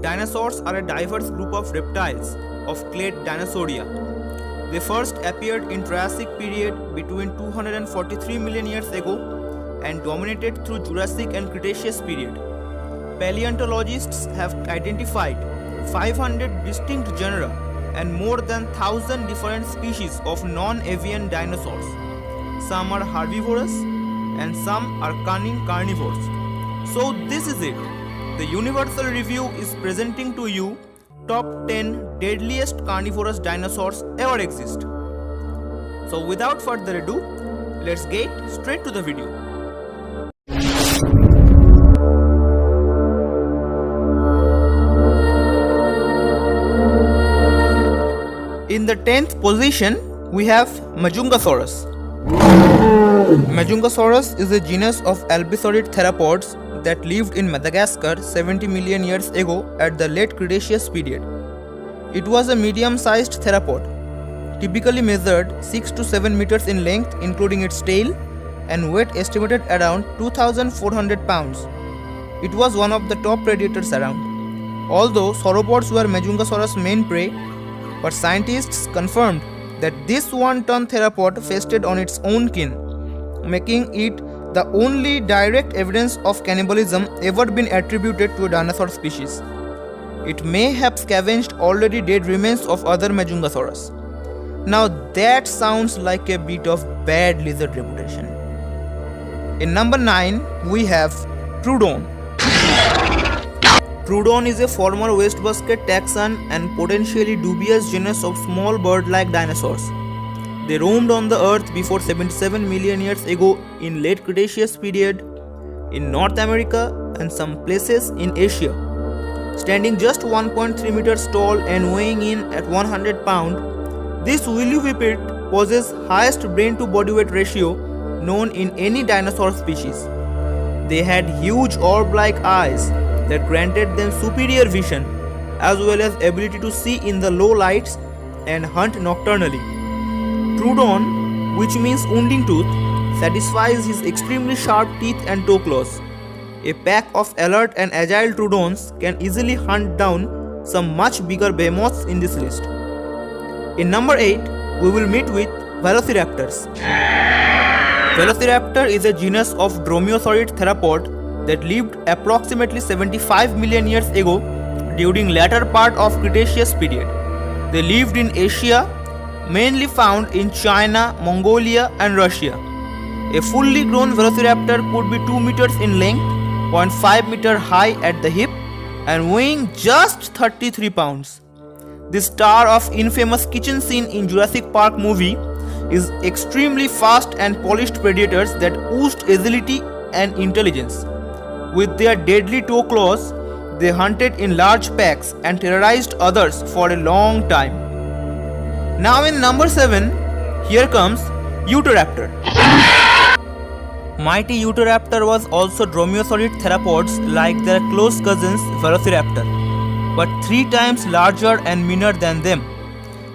Dinosaurs are a diverse group of reptiles of clade Dinosauria. They first appeared in Triassic period between 243 million years ago and dominated through Jurassic and Cretaceous period. Paleontologists have identified 500 distinct genera and more than 1,000 different species of non-avian dinosaurs. Some are herbivorous and some are cunning carnivores. So this is it. The Universal Review is presenting to you top 10 deadliest carnivorous dinosaurs ever exist. So without further ado, let's get straight to the video. In the 10th position, we have Majungasaurus. Majungasaurus is a genus of albisaurid theropods that lived in Madagascar 70 million years ago at the late Cretaceous period. It was a medium-sized theropod, typically measured 6 to 7 meters in length including its tail and weight estimated around 2,400 pounds. It was one of the top predators around. Although sauropods were Majungasaurus' main prey, but scientists confirmed that this one-ton theropod feasted on its own kin, making it the only direct evidence of cannibalism ever been attributed to a dinosaur species. It may have scavenged already dead remains of other Majungasaurus. Now that sounds like a bit of bad lizard reputation. In number 9, we have Troodon. Troodon is a former wastebasket taxon and potentially dubious genus of small bird-like dinosaurs. They roamed on the earth before 77 million years ago in late Cretaceous period, in North America and some places in Asia. Standing just 1.3 meters tall and weighing in at 100 pounds, this woolly whippet possesses highest brain to body weight ratio known in any dinosaur species. They had huge orb-like eyes that granted them superior vision as well as ability to see in the low lights and hunt nocturnally. Troodon, which means wounding tooth, satisfies his extremely sharp teeth and toe claws. A pack of alert and agile Troodons can easily hunt down some much bigger behemoths in this list. In number 8, we will meet with Velociraptors. Velociraptor is a genus of dromaeosaurid theropod that lived approximately 75 million years ago during latter part of Cretaceous period. They lived in Asia, mainly found in China, Mongolia and Russia. A fully grown velociraptor could be 2 meters in length, 0.5 meter high at the hip and weighing just 33 pounds. The star of infamous kitchen scene in Jurassic Park movie is extremely fast and polished predators that oozed agility and intelligence. With their deadly toe claws, they hunted in large packs and terrorized others for a long time. Now in number 7, here comes Utahraptor. Mighty Utahraptor was also dromaeosaurid theropods like their close cousins Velociraptor, but 3 times larger and meaner than them.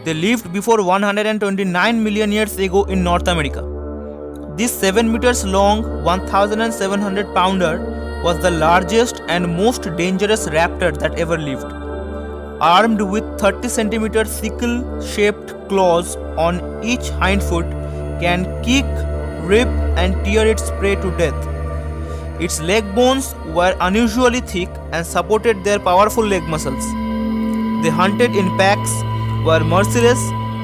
They lived before 129 million years ago in North America. This 7 meters long, 1,700 pounder was the largest and most dangerous raptor that ever lived. Armed with 30 cm sickle-shaped claws on each hind foot, can kick, rip and tear its prey to death. Its leg bones were unusually thick and supported their powerful leg muscles. They hunted in packs, were merciless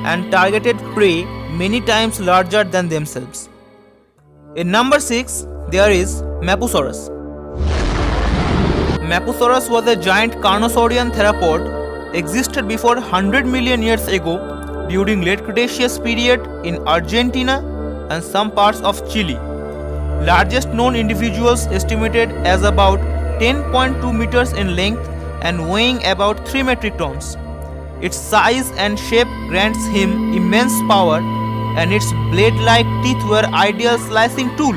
and targeted prey many times larger than themselves. In number 6, there is Mapusaurus. Mapusaurus was a giant Carnosaurian theropod, existed before 100 million years ago during late Cretaceous period in Argentina and some parts of Chile. Largest known individuals estimated as about 10.2 meters in length and weighing about 3 metric tons. Its size and shape grants him immense power and its blade-like teeth were ideal slicing tool.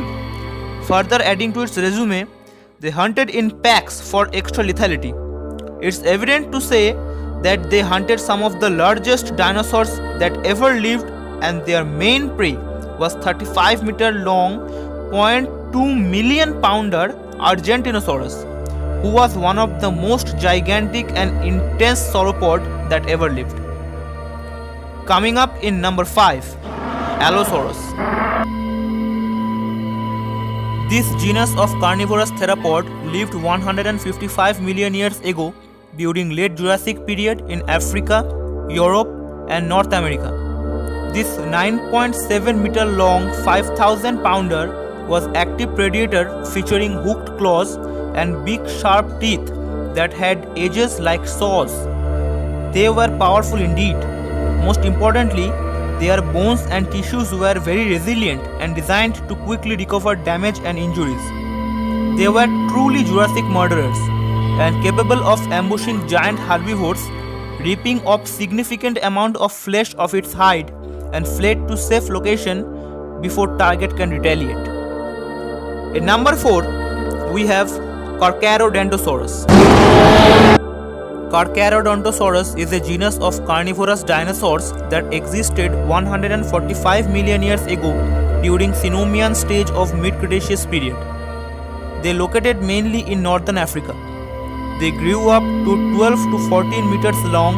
Further adding to its resume, they hunted in packs for extra lethality. It's evident to say that they hunted some of the largest dinosaurs that ever lived and their main prey was 35-meter long, 0.2 million pounder Argentinosaurus, who was one of the most gigantic and intense sauropod that ever lived. Coming up in number 5, Allosaurus. This genus of carnivorous theropod lived 155 million years ago during late Jurassic period in Africa, Europe and North America. This 9.7 meter long 5,000 pounder was active predator featuring hooked claws and big sharp teeth that had edges like saws. They were powerful indeed. Most importantly, their bones and tissues were very resilient and designed to quickly recover damage and injuries. They were truly Jurassic murderers and capable of ambushing giant herbivores, ripping off significant amount of flesh of its hide and fled to safe location before target can retaliate. In number 4, we have Carcharodontosaurus. Carcharodontosaurus is a genus of carnivorous dinosaurs that existed 145 million years ago during Cenomian stage of mid-Cretaceous period. They located mainly in northern Africa. They grew up to 12 to 14 meters long,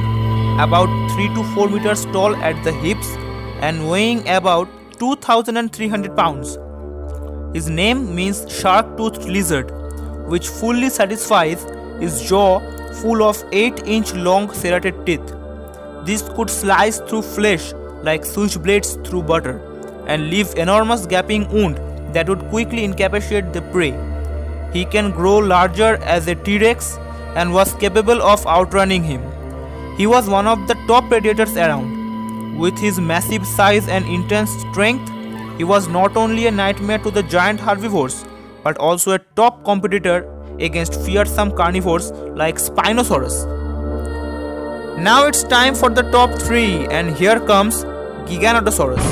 about 3 to 4 meters tall at the hips and weighing about 2,300 pounds. His name means shark-toothed lizard, which fully satisfies his jaw full of 8-inch long serrated teeth. These could slice through flesh like switchblades through butter and leave enormous gaping wound that would quickly incapacitate the prey. He can grow larger as a T-Rex and was capable of outrunning him. He was one of the top predators around. With his massive size and intense strength, he was not only a nightmare to the giant herbivores but also a top competitor against fearsome carnivores like Spinosaurus. Now it's time for the top 3 and here comes Giganotosaurus.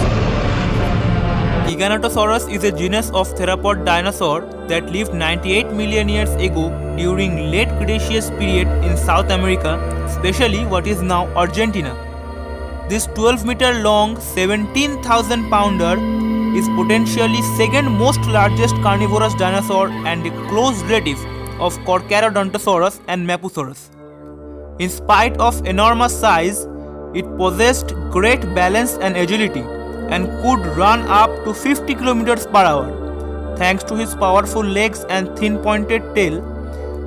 Giganotosaurus is a genus of theropod dinosaur that lived 98 million years ago during late Cretaceous period in South America, especially what is now Argentina. This 12-meter long 17,000 pounder is potentially second most largest carnivorous dinosaur and a close relative of Carcharodontosaurus and Mapusaurus. In spite of enormous size, it possessed great balance and agility and could run up to 50 km per hour. Thanks to his powerful legs and thin pointed tail,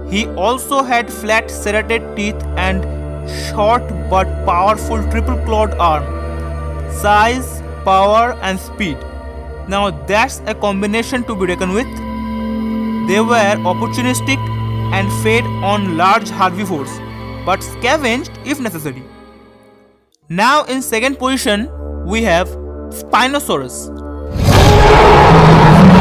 he also had flat serrated teeth and short but powerful triple clawed arm. Size, power and speed. Now that's a combination to be reckoned with. They were opportunistic and fed on large herbivores, but scavenged if necessary. Now in second position, we have Spinosaurus.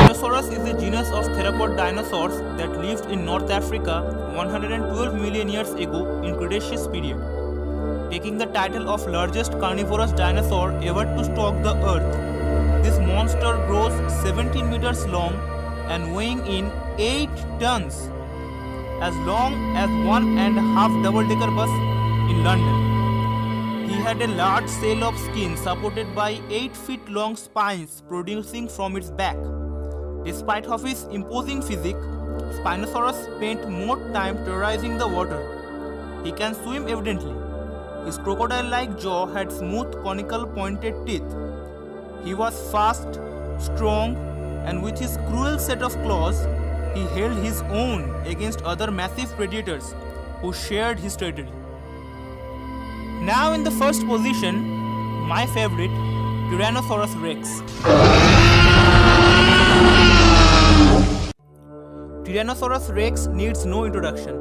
Spinosaurus is a genus of theropod dinosaurs that lived in North Africa 112 million years ago in Cretaceous period, taking the title of largest carnivorous dinosaur ever to stalk the earth. This monster grows 17 meters long and weighing in 8 tons, as long as 1.5 double-decker bus in London. He had a large sail of skin supported by 8 feet long spines producing from its back. Despite of his imposing physique, Spinosaurus spent more time terrorizing the water. He can swim evidently. His crocodile-like jaw had smooth conical pointed teeth. He was fast, strong, and with his cruel set of claws, he held his own against other massive predators who shared his territory. Now in the first position, my favorite, Tyrannosaurus Rex. Tyrannosaurus Rex needs no introduction.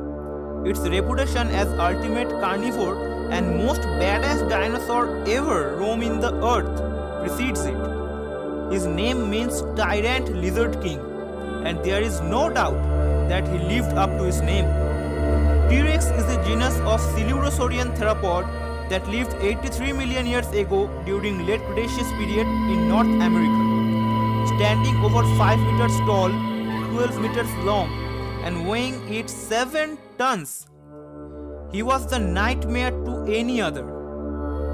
Its reputation as ultimate carnivore and most badass dinosaur ever roaming the earth precedes it. His name means Tyrant Lizard King, and there is no doubt that he lived up to his name. T-Rex is a genus of Coelurosaurian theropod that lived 83 million years ago during late Cretaceous period in North America. Standing over 5 meters tall, 12 meters long, and weighing 7 tons, he was the nightmare to any other.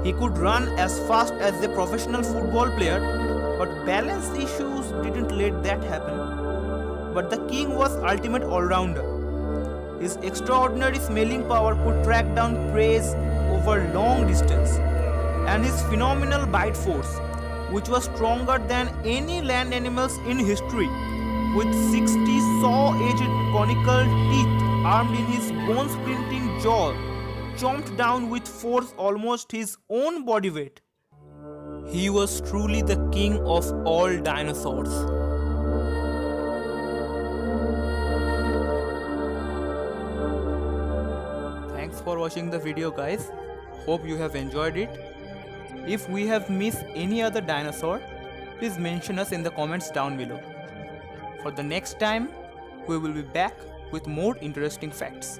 He could run as fast as a professional football player, but balance issues didn't let that happen. But the king was ultimate all-rounder. His extraordinary smelling power could track down prey over long distance, and his phenomenal bite force, which was stronger than any land animals in history, with 60 saw-edged conical teeth armed in his bone-splinting jaw, chomped down with force almost his own body weight. He was truly the king of all dinosaurs. Thanks for watching the video, guys. Hope you have enjoyed it. If we have missed any other dinosaur, please mention us in the comments down below. For the next time, we will be back with more interesting facts.